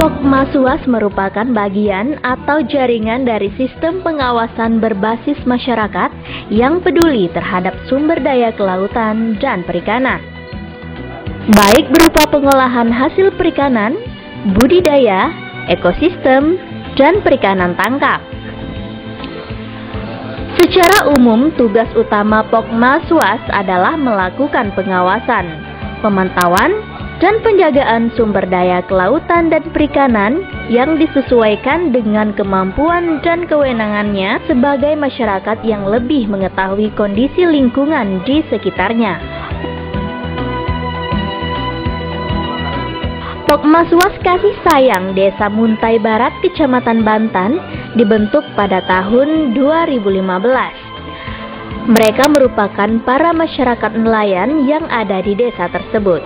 Pokmaswas merupakan bagian atau jaringan dari sistem pengawasan berbasis masyarakat yang peduli terhadap sumber daya kelautan dan perikanan. Baik berupa pengolahan hasil perikanan, budidaya, ekosistem, dan perikanan tangkap. Secara umum, tugas utama Pokmaswas adalah melakukan pengawasan, pemantauan, dan penjagaan sumber daya kelautan dan perikanan yang disesuaikan dengan kemampuan dan kewenangannya sebagai masyarakat yang lebih mengetahui kondisi lingkungan di sekitarnya. Pokmaswas Kasih Sayang Desa Muntai Barat, Kecamatan Bantan, dibentuk pada tahun 2015. Mereka merupakan para masyarakat nelayan yang ada di desa tersebut.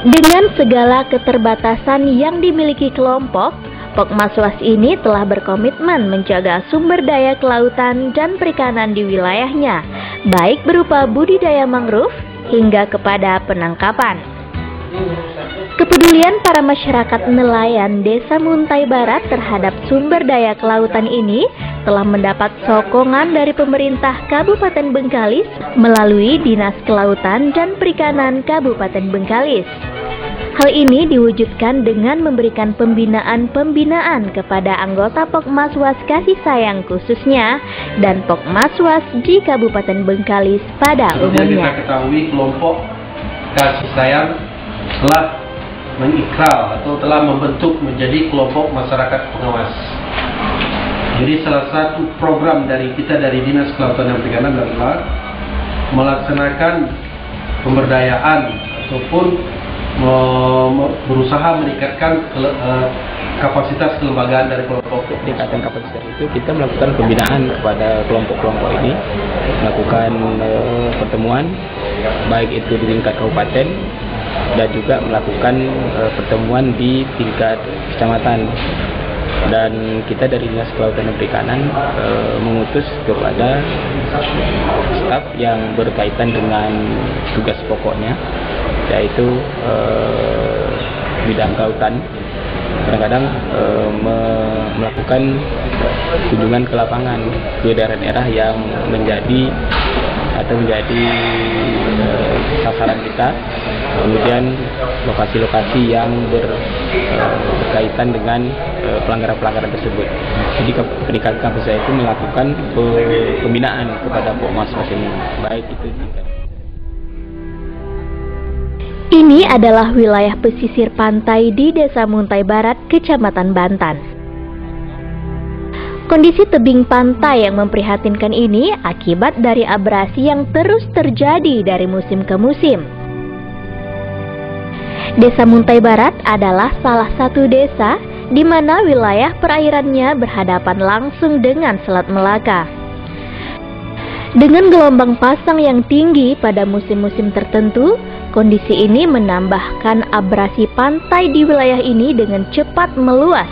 Dengan segala keterbatasan yang dimiliki kelompok, Pokmaswas ini telah berkomitmen menjaga sumber daya kelautan dan perikanan di wilayahnya, baik berupa budidaya mangrove hingga kepada penangkapan. Kepedulian para masyarakat nelayan Desa Muntai Barat terhadap sumber daya kelautan ini telah mendapat sokongan dari pemerintah Kabupaten Bengkalis melalui Dinas Kelautan dan Perikanan Kabupaten Bengkalis. Hal ini diwujudkan dengan memberikan pembinaan kepada anggota Pokmaswas Kasih Sayang khususnya dan Pokmaswas di Kabupaten Bengkalis pada umumnya. Kita ketahui kelompok Kasih Sayang telah mengikrar atau telah membentuk menjadi kelompok masyarakat pengawas. Jadi salah satu program dari kita dari Dinas Kelautan dan Perikanan adalah melaksanakan pemberdayaan ataupun berusaha meningkatkan kapasitas kelembagaan dari kelompok. Peningkatan kapasitas itu kita melakukan pembinaan kepada kelompok-kelompok ini, melakukan pertemuan baik itu di tingkat kabupaten dan juga melakukan pertemuan di tingkat kecamatan. Dan kita dari Dinas Kelautan dan Perikanan mengutus kepada staf yang berkaitan dengan tugas pokoknya, yaitu bidang kelautan. Kadang-kadang melakukan kunjungan ke lapangan ke daerah-daerah yang menjadi sasaran kita, kemudian lokasi-lokasi yang berkaitan dengan pelanggaran-pelanggaran tersebut. Jadi peningkatan kapasitas itu melakukan pembinaan kepada Pokmaswas ini, baik itu tingkat. Ini adalah wilayah pesisir pantai di Desa Muntai Barat, Kecamatan Bantan. Kondisi tebing pantai yang memprihatinkan ini akibat dari abrasi yang terus terjadi dari musim ke musim. Desa Muntai Barat adalah salah satu desa di mana wilayah perairannya berhadapan langsung dengan Selat Melaka. Dengan gelombang pasang yang tinggi pada musim-musim tertentu, kondisi ini menambahkan abrasi pantai di wilayah ini dengan cepat meluas.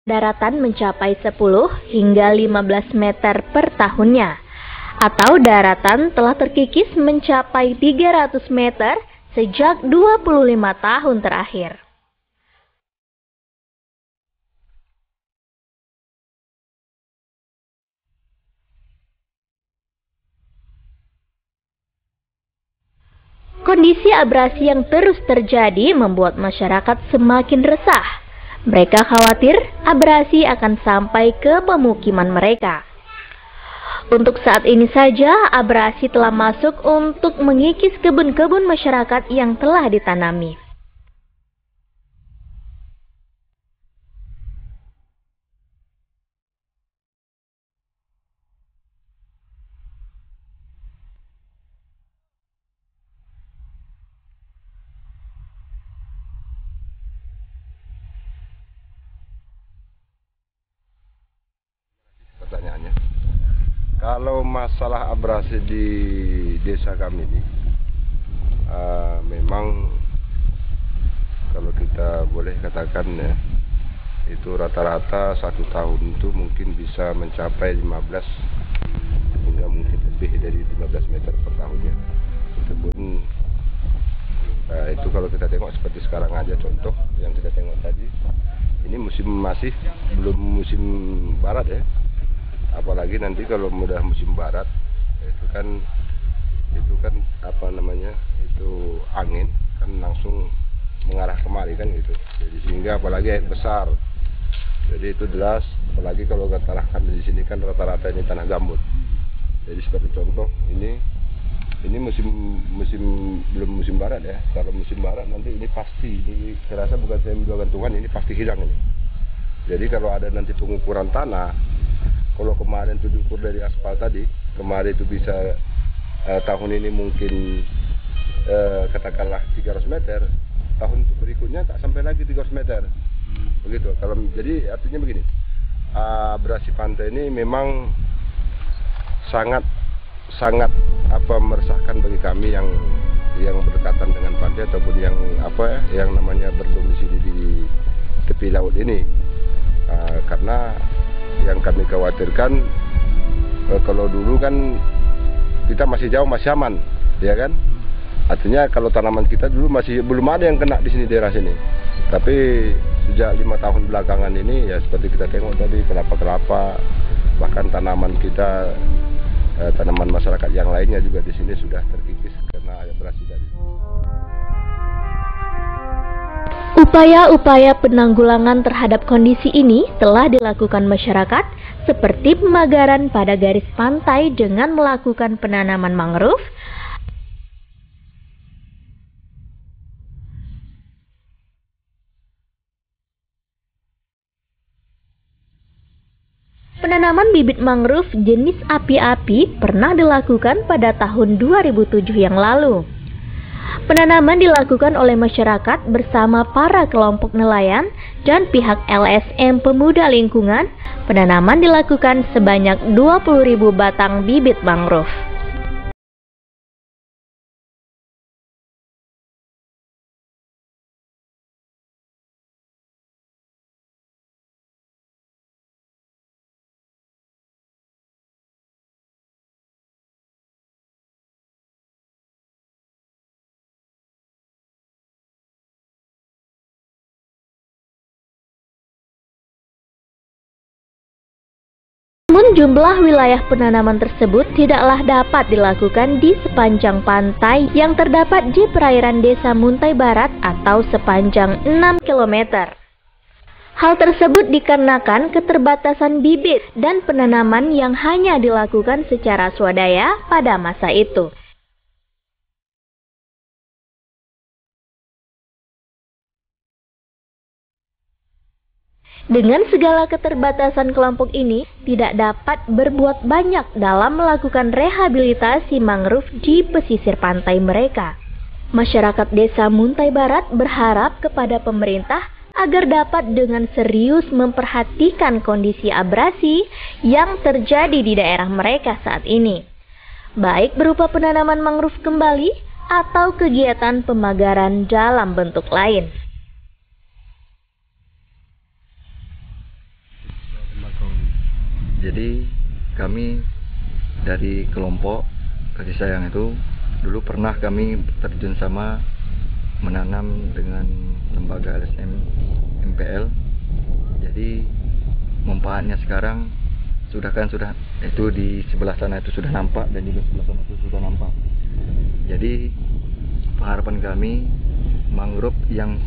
Daratan mencapai 10 hingga 15 meter per tahunnya, atau daratan telah terkikis mencapai 300 meter sejak 25 tahun terakhir. Kondisi abrasi yang terus terjadi membuat masyarakat semakin resah. Mereka khawatir abrasi akan sampai ke pemukiman mereka. Untuk saat ini saja, abrasi telah masuk untuk mengikis kebun-kebun masyarakat yang telah ditanami. Kalau masalah abrasi di desa kami ini, memang kalau kita boleh katakan ya, itu rata-rata 1 tahun itu mungkin bisa mencapai 15 hingga mungkin lebih dari 15 meter per tahunnya. Itu pun itu kalau kita tengok seperti sekarang aja, contoh yang kita tengok tadi, ini masih belum musim barat ya. Apalagi nanti kalau mudah musim barat, itu kan apa namanya, itu angin kan langsung mengarah kemari kan gitu. Jadi sehingga apalagi air besar, jadi itu jelas. Apalagi kalau tanah kami di sini kan rata-rata ini tanah gambut. Jadi seperti contoh ini belum musim barat ya. Kalau musim barat nanti ini pasti, ini saya rasa bukan saya mendoakan Tuhan, ini pasti hilang ini. Jadi kalau ada nanti pengukuran tanah, kalau kemarin itu diukur dari aspal tadi, kemarin itu bisa tahun ini mungkin katakanlah 300 meter, tahun berikutnya tak sampai lagi 300 meter. Begitu. Kalau jadi artinya begini, abrasi pantai ini memang sangat meresahkan bagi kami yang berdekatan dengan pantai ataupun yang namanya berdomisili di tepi laut ini. Karena yang kami khawatirkan, kalau dulu kan kita masih jauh, masih aman, ya kan? Artinya kalau tanaman kita dulu masih belum ada yang kena di sini, daerah sini. Tapi sejak 5 tahun belakangan ini ya seperti kita tengok tadi, kelapa-kelapa, bahkan tanaman kita, tanaman masyarakat yang lainnya juga di sini sudah terkikis karena abrasi tadi. Upaya-upaya penanggulangan terhadap kondisi ini telah dilakukan masyarakat seperti pemagaran pada garis pantai dengan melakukan penanaman mangrove, penanaman bibit mangrove jenis api-api pernah dilakukan pada tahun 2007 yang lalu. Penanaman dilakukan oleh masyarakat bersama para kelompok nelayan dan pihak LSM Pemuda Lingkungan. Penanaman dilakukan sebanyak 20.000 batang bibit mangrove. Namun jumlah wilayah penanaman tersebut tidaklah dapat dilakukan di sepanjang pantai yang terdapat di perairan Desa Muntai Barat atau sepanjang 6 km. Hal tersebut dikarenakan keterbatasan bibit dan penanaman yang hanya dilakukan secara swadaya pada masa itu. Dengan segala keterbatasan kelompok ini, tidak dapat berbuat banyak dalam melakukan rehabilitasi mangrove di pesisir pantai mereka. Masyarakat Desa Muntai Barat berharap kepada pemerintah agar dapat dengan serius memperhatikan kondisi abrasi yang terjadi di daerah mereka saat ini, baik berupa penanaman mangrove kembali atau kegiatan pemagaran dalam bentuk lain. Jadi kami dari kelompok kasih sayang itu dulu pernah kami terjun sama menanam dengan lembaga LSM MPL. Jadi manfaatnya sekarang sudah itu di sebelah sana itu sudah nampak dan juga sebelah sana itu sudah nampak. Jadi pengharapan kami mangrove yang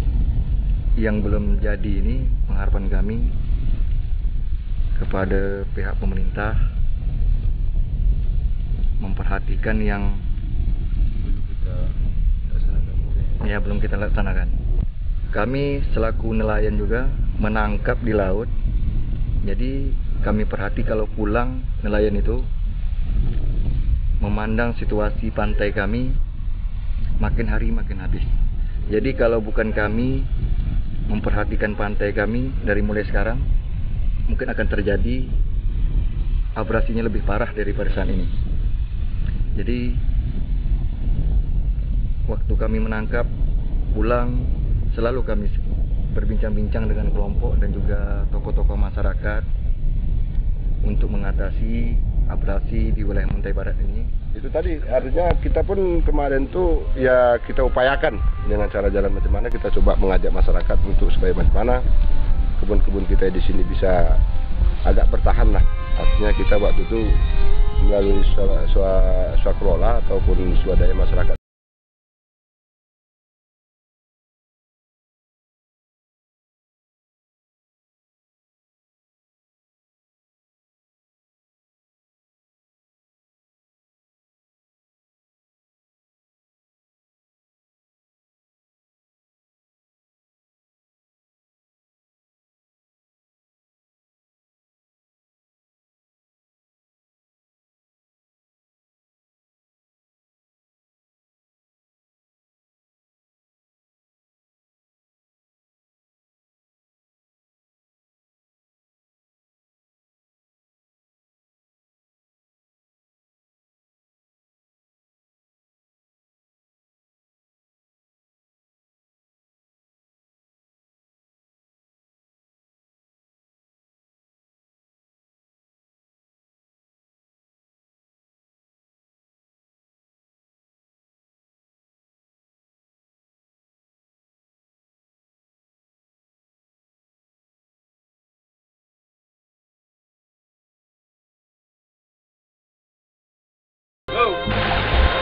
belum jadi ini, pengharapan kami kepada pihak pemerintah memperhatikan yang belum kita laksanakan. Kami selaku nelayan juga menangkap di laut. Jadi kami perhati kalau pulang nelayan itu memandang situasi pantai kami makin hari makin habis. Jadi kalau bukan kami memperhatikan pantai kami dari mulai sekarang, mungkin akan terjadi abrasinya lebih parah daripada saat ini. Jadi waktu kami menangkap pulang, selalu kami berbincang-bincang dengan kelompok dan juga tokoh-tokoh masyarakat untuk mengatasi abrasi di wilayah Muntai Barat ini. Itu tadi artinya kita pun kemarin tuh ya kita upayakan dengan cara jalan macam mana, kita coba mengajak masyarakat untuk supaya bagaimana kebun-kebun kita di sini bisa agak bertahan lah. Artinya kita waktu itu melalui swakelola ataupun swadaya masyarakat.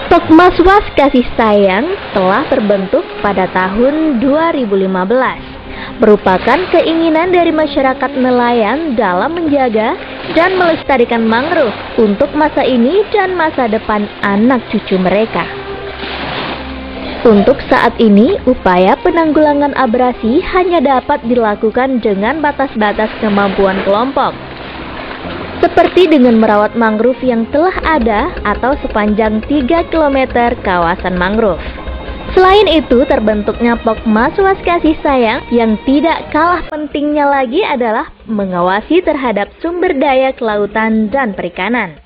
Pokmaswas Kasih Sayang telah terbentuk pada tahun 2015, merupakan keinginan dari masyarakat nelayan dalam menjaga dan melestarikan mangrove untuk masa ini dan masa depan anak cucu mereka. Untuk saat ini, upaya penanggulangan abrasi hanya dapat dilakukan dengan batas-batas kemampuan kelompok, seperti dengan merawat mangrove yang telah ada atau sepanjang 3 km kawasan mangrove. Selain itu, terbentuknya Pokmaswas Kasih Sayang yang tidak kalah pentingnya lagi adalah mengawasi terhadap sumber daya kelautan dan perikanan.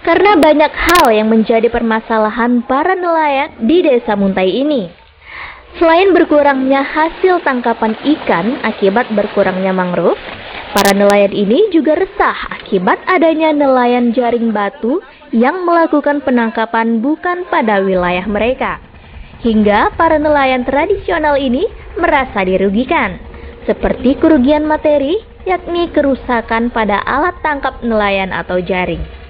Karena banyak hal yang menjadi permasalahan para nelayan di Desa Muntai ini. Selain berkurangnya hasil tangkapan ikan akibat berkurangnya mangrove, para nelayan ini juga resah akibat adanya nelayan jaring batu yang melakukan penangkapan bukan pada wilayah mereka. Hingga para nelayan tradisional ini merasa dirugikan, seperti kerugian materi, yakni kerusakan pada alat tangkap nelayan atau jaring.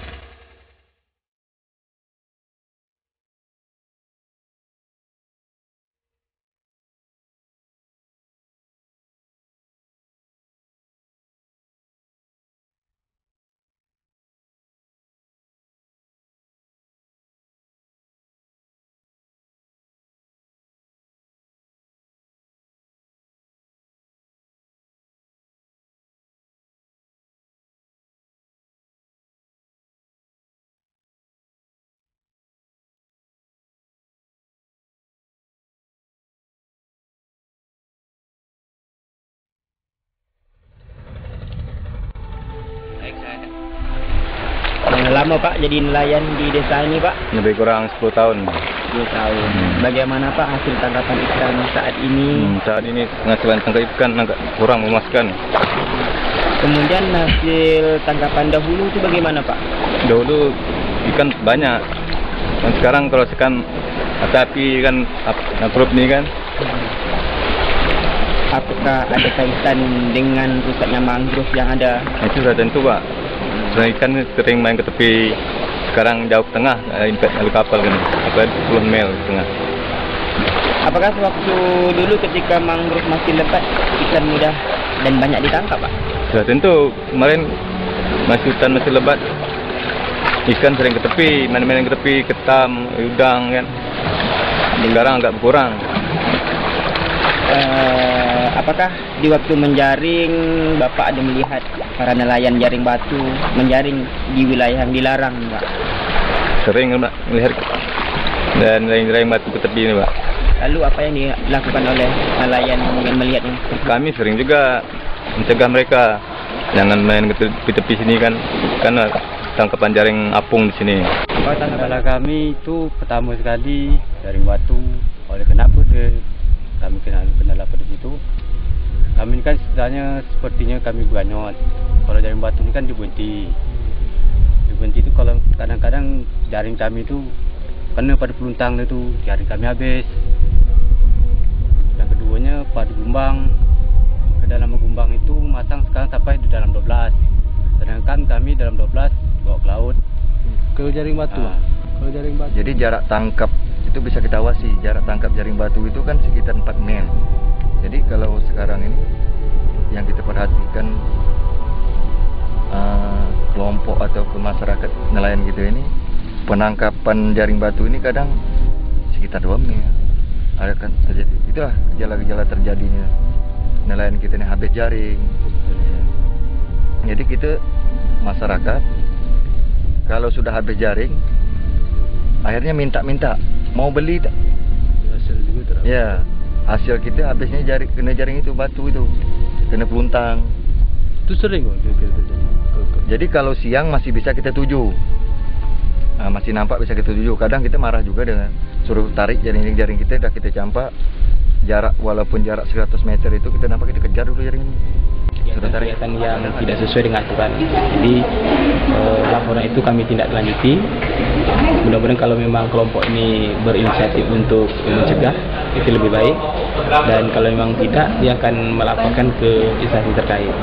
Lama Pak jadi nelayan di desa ini Pak? Lebih kurang 10 tahun. 10 tahun. Bagaimana Pak hasil tangkapan ikan saat ini? Saat ini penghasilan tangkap ikan agak kurang memuaskan. Kemudian hasil tangkapan dahulu itu bagaimana Pak? Dahulu ikan banyak. Dan sekarang kalau sekarang api kan grup ini kan. Apakah ada kaitan dengan rusaknya mangrove yang ada? Itu sudah tentu Pak. Ikan sering main ke tepi, sekarang jauh ke tengah, lalu kapal kan, 10 mil ke tengah. Apakah sewaktu dulu ketika mangrove masih lebat, ikan mudah dan banyak ditangkap Pak? Sudah tentu, kemarin masih hutan masih lebat, ikan sering ke tepi, main-main ke tepi, ketam, udang kan. Sekarang agak berkurang. Apakah di waktu menjaring Bapak ada melihat para nelayan jaring batu menjaring di wilayah yang dilarang Pak? Sering melihat dan jaring batu ke tepi ini Pak. Lalu apa yang dilakukan oleh nelayan yang melihatnya? Kami sering juga mencegah mereka Jangan main ke tepi sini kan tangkapan jaring apung di sini. Kalau kami itu pertama sekali jaring batu. Oleh kenapa kami kenal apa di situ? Kami ini kan sepertinya kami beranyot. Kalau jaring batu ini kan dibunti. Dibunti itu kalau kadang-kadang jaring kami itu kena pada peluntang itu, jaring kami habis. Yang keduanya pada gumbang. Ke dalam gumbang itu masang sekarang sampai di dalam 12. Sedangkan kami dalam 12 bawa ke laut. Kalau jaring batu. Kalau jaring batu. Jadi jarak tangkap itu bisa kita awasi. Jarak tangkap jaring batu itu kan sekitar 4 mil. Jadi kalau sekarang ini yang kita perhatikan kelompok ataupun masyarakat nelayan gitu ini, penangkapan jaring batu ini kadang sekitar 2 mil. Ada kan terjadi, itulah gejala-gejala terjadinya nelayan kita ini habis jaring. Jadi kita masyarakat kalau sudah habis jaring akhirnya minta mau beli tak? Hasil juga terang. Ya, hasil kita habisnya kena jaring itu batu itu, kena peluntang. Itu sering kok terjadi. Jadi kalau siang masih bisa kita tuju, masih nampak bisa kita tuju. Kadang kita marah juga dengan suruh tarik jaring kita, dah kita campak jarak, walaupun jarak 100 meter itu kita nampak, kita kejar dulu jaring ini. Kegiatan yang tidak sesuai dengan aturan. Jadi laporan itu kami tindak lanjuti. Mudah-mudahan kalau memang kelompok ini berinisiatif untuk mencegah, itu lebih baik. Dan kalau memang tidak, dia akan melaporkan ke instansi terkait.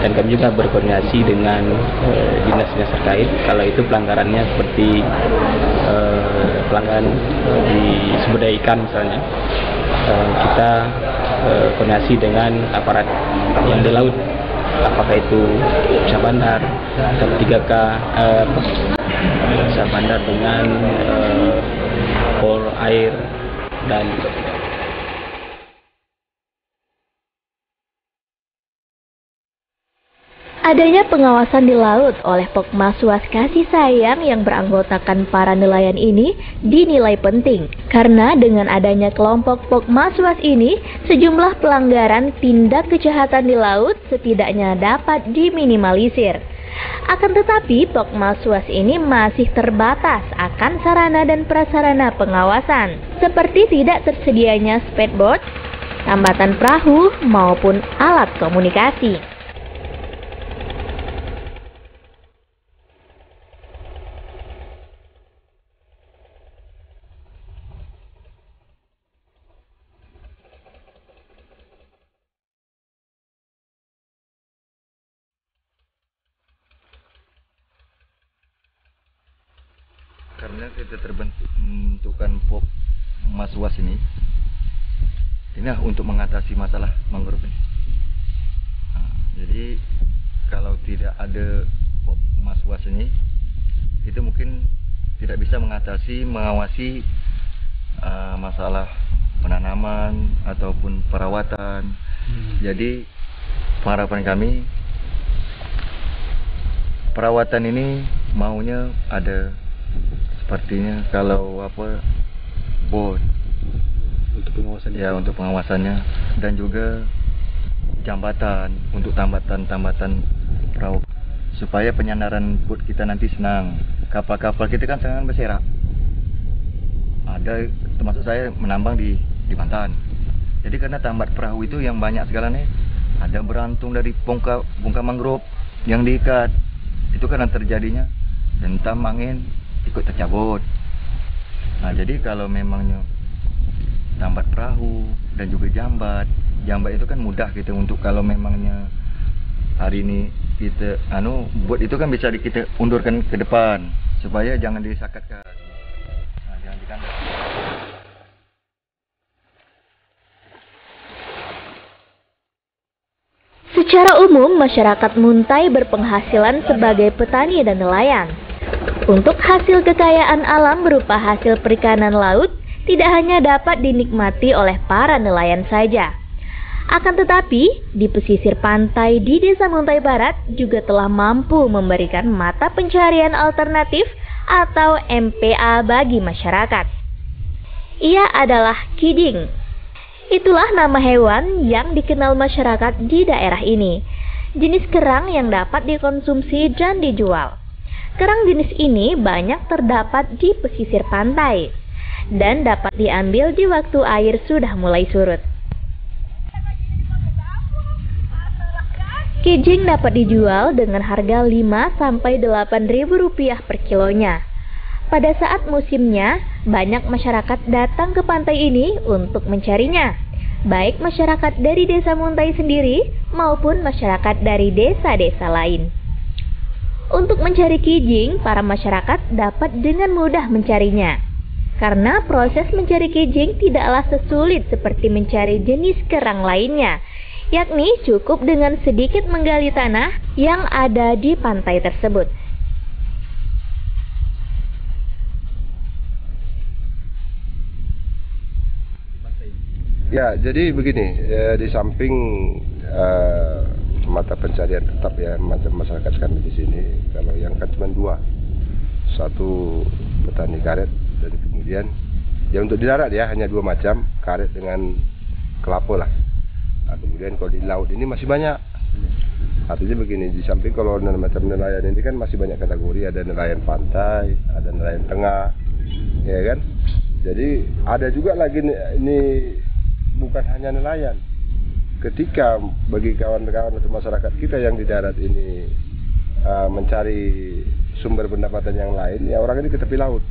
Dan kami juga berkoordinasi dengan dinas-dinas terkait. Kalau itu pelanggarannya seperti pelanggaran di sumber daya ikan misalnya, kita koordinasi dengan aparat yang di laut, apakah itu Syah Bandar atau 3K Syah Bandar dengan Pol Air dan Adanya pengawasan di laut oleh Pokmaswas Kasih Sayang yang beranggotakan para nelayan ini dinilai penting. Karena dengan adanya kelompok Pokmaswas ini, sejumlah pelanggaran tindak kejahatan di laut setidaknya dapat diminimalisir. Akan tetapi, Pokmaswas ini masih terbatas akan sarana dan prasarana pengawasan, seperti tidak tersedianya speedboat, tambatan perahu, maupun alat komunikasi. Karena kita terbentukan Pokmaswas ini untuk mengatasi masalah mangrove ini. Jadi kalau tidak ada Pokmaswas ini, itu mungkin tidak bisa mengawasi masalah penanaman ataupun perawatan. Jadi harapan kami, perawatan ini maunya ada, sepertinya kalau bot untuk pengawasan, ya untuk pengawasannya, dan juga jambatan untuk tambatan perahu supaya penyandaran bot kita nanti senang. Kapal-kapal kita kan sangat berserak. Ada, termasuk saya menambang di Bantan. Jadi karena tambat perahu itu yang banyak segalanya, ada berantung dari bongkar mangrove yang diikat. Itu karena terjadinya hentam angin ikut tercabut. Jadi kalau memangnya tambat perahu dan juga jambat itu kan mudah gitu untuk kalau memangnya hari ini kita bot itu kan bisa kita undurkan ke depan supaya jangan disakatkan. Jangan dikandas. Secara umum, masyarakat Muntai berpenghasilan sebagai petani dan nelayan. Untuk hasil kekayaan alam berupa hasil perikanan laut tidak hanya dapat dinikmati oleh para nelayan saja. Akan tetapi, di pesisir pantai di Desa Muntai Barat juga telah mampu memberikan mata pencaharian alternatif atau MPA bagi masyarakat. Ia adalah kiding. Itulah nama hewan yang dikenal masyarakat di daerah ini. jenis kerang yang dapat dikonsumsi dan dijual. Kerang jenis ini banyak terdapat di pesisir pantai dan dapat diambil di waktu air sudah mulai surut. Kijing dapat dijual dengan harga 5-8 ribu rupiah per kilonya. Pada saat musimnya, banyak masyarakat datang ke pantai ini untuk mencarinya, baik masyarakat dari Desa Muntai sendiri maupun masyarakat dari desa-desa lain. Untuk mencari kijing, para masyarakat dapat dengan mudah mencarinya, karena proses mencari kijing tidaklah sesulit seperti mencari jenis kerang lainnya, yakni cukup dengan sedikit menggali tanah yang ada di pantai tersebut. Ya, jadi begini, di samping mata pencarian tetap ya macam masyarakat kami di sini, kalau yang kan cuma dua, satu petani karet dan kemudian ya untuk di darat ya hanya dua macam, karet dengan kelapa lah. Nah, kemudian kalau di laut ini masih banyak. Artinya begini, di samping kalau macam nelayan ini kan masih banyak kategori, ada nelayan pantai, ada nelayan tengah, ya kan. Jadi ada juga lagi ini bukan hanya nelayan. Ketika bagi kawan-kawan atau masyarakat kita yang di darat ini mencari sumber pendapatan yang lain, ya orang ini ke tepi laut.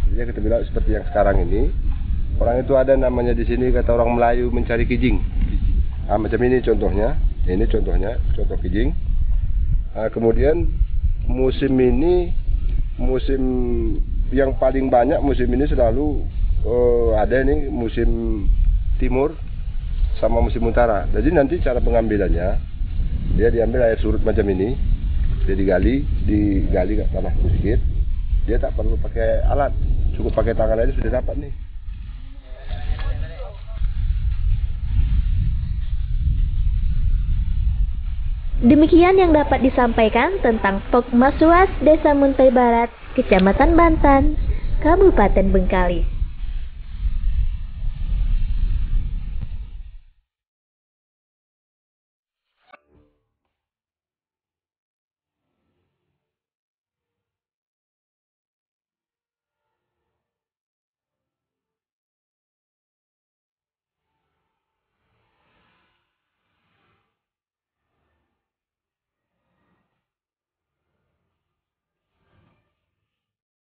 Jadi ke tepi laut seperti yang sekarang ini, orang itu ada namanya di sini kata orang Melayu mencari kijing. Macam ini contohnya, contoh kijing. Kemudian musim ini, musim yang paling banyak musim ini selalu ada nih musim timur sama musim utara. Jadi nanti cara pengambilannya, dia diambil air surut macam ini, dia digali ke tanah sedikit. Dia tak perlu pakai alat, cukup pakai tangan aja sudah dapat nih. Demikian yang dapat disampaikan tentang Pokmaswas Desa Muntai Barat, Kecamatan Bantan, Kabupaten Bengkalis.